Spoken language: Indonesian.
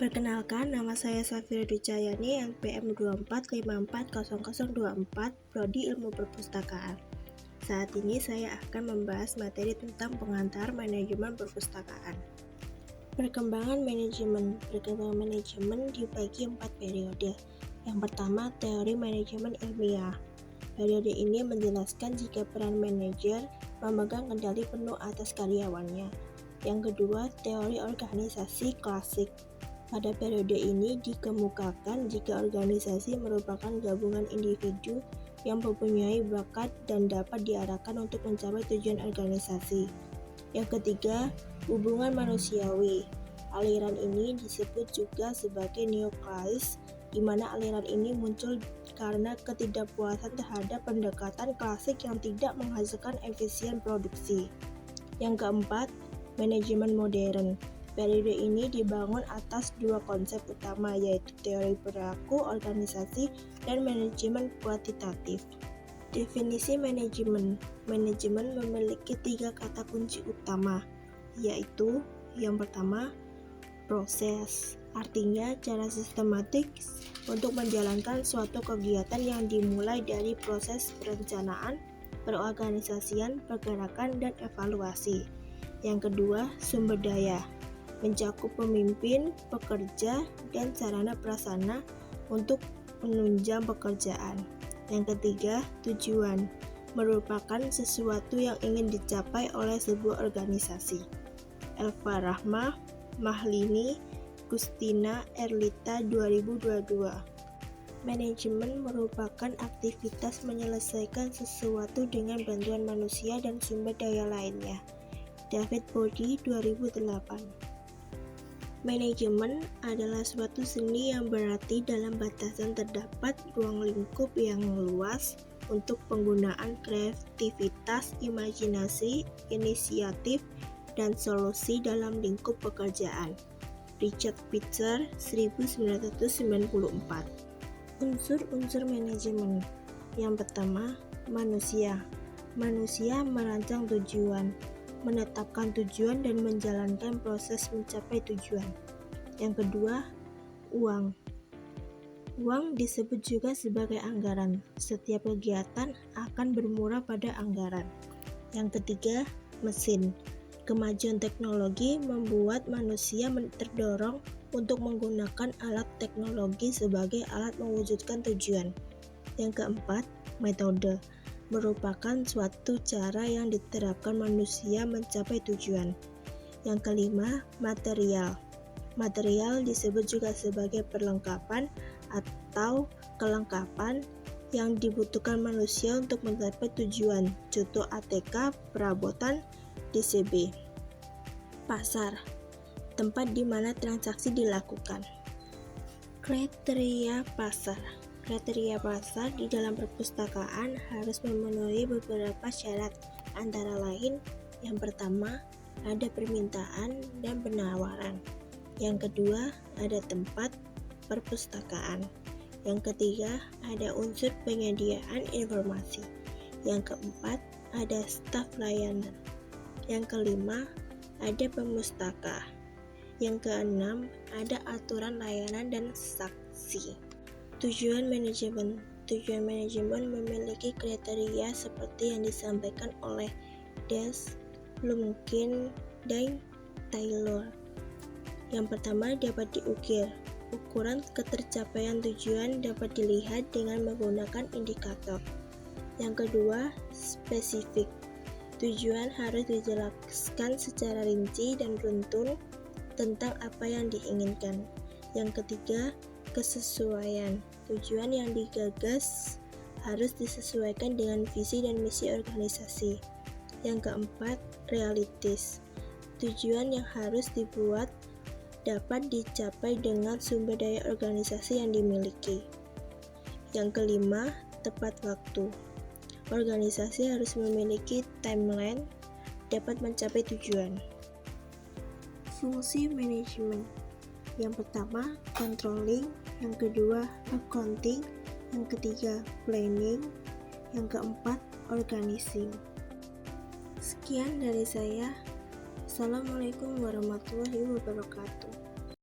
Perkenalkan, nama saya Safira Ducayani, NPM 24540024, Prodi Ilmu Perpustakaan. Saat ini saya akan membahas materi tentang pengantar manajemen perpustakaan. Perkembangan manajemen dibagi 4 periode. Yang pertama, teori manajemen ilmiah. Periode ini menjelaskan jika peran manajer memegang kendali penuh atas karyawannya. Yang kedua, teori organisasi klasik. Pada periode ini dikemukakan jika organisasi merupakan gabungan individu yang mempunyai bakat dan dapat diarahkan untuk mencapai tujuan organisasi. Yang ketiga, hubungan manusiawi. Aliran ini disebut juga sebagai neoklasik, di mana aliran ini muncul karena ketidakpuasan terhadap pendekatan klasik yang tidak menghasilkan efisien produksi. Yang keempat, manajemen modern. Periode ini dibangun atas dua konsep utama, yaitu teori perilaku organisasi dan manajemen kuantitatif. Definisi manajemen. Manajemen memiliki 3 kata kunci utama, yaitu yang pertama, proses. Artinya cara sistematik untuk menjalankan suatu kegiatan yang dimulai dari proses perencanaan, perorganisasian, pergerakan, dan evaluasi. Yang kedua, sumber daya. Mencakup pemimpin, pekerja, dan sarana prasarana untuk menunjang pekerjaan. Yang ketiga, tujuan. Merupakan sesuatu yang ingin dicapai oleh sebuah organisasi. Elva Rahma, Mahlini, Gustina, Erlita 2022. Manajemen merupakan aktivitas menyelesaikan sesuatu dengan bantuan manusia dan sumber daya lainnya. David Body 2008. Manajemen adalah suatu seni yang berarti dalam batasan terdapat ruang lingkup yang luas untuk penggunaan kreativitas, imajinasi, inisiatif, dan solusi dalam lingkup pekerjaan. Richard Pitzer, 1994. Unsur-unsur manajemen. Yang pertama, manusia. Manusia merancang tujuan, menetapkan tujuan dan menjalankan proses mencapai tujuan. Yang kedua, uang. Uang disebut juga sebagai anggaran. Setiap kegiatan akan bermula pada anggaran. Yang ketiga, mesin. Kemajuan teknologi membuat manusia terdorong untuk menggunakan alat teknologi sebagai alat mewujudkan tujuan. Yang keempat, metode. Merupakan suatu cara yang diterapkan manusia mencapai tujuan. Yang kelima, material. Material disebut juga sebagai perlengkapan atau kelengkapan yang dibutuhkan manusia untuk mencapai tujuan. Contoh ATK, perabotan, DCB. Pasar. Tempat di mana transaksi dilakukan. Kriteria pasar. Kriteria pasar di dalam perpustakaan harus memenuhi beberapa syarat, antara lain, yang pertama, ada permintaan dan penawaran. Yang kedua, ada tempat perpustakaan. Yang ketiga, ada unsur penyediaan informasi. Yang keempat, ada staf layanan. Yang kelima, ada pemustaka. Yang keenam, ada aturan layanan dan saksi. Tujuan manajemen. Tujuan manajemen memiliki kriteria seperti yang disampaikan oleh Des, Blumkin, dan Taylor. Yang pertama, dapat diukir. Ukuran ketercapaian tujuan dapat dilihat dengan menggunakan indikator. Yang kedua, spesifik. Tujuan harus dijelaskan secara rinci dan runtun tentang apa yang diinginkan. Yang ketiga, kesesuaian. Tujuan yang digagas harus disesuaikan dengan visi dan misi organisasi. Yang keempat, realistis. Tujuan yang harus dibuat dapat dicapai dengan sumber daya organisasi yang dimiliki. Yang kelima, tepat waktu. Organisasi harus memiliki timeline dapat mencapai tujuan. Fungsi manajemen. Yang pertama, controlling. Yang kedua, accounting. Yang ketiga, planning. Yang keempat, organizing. Sekian dari saya. Assalamualaikum warahmatullahi wabarakatuh.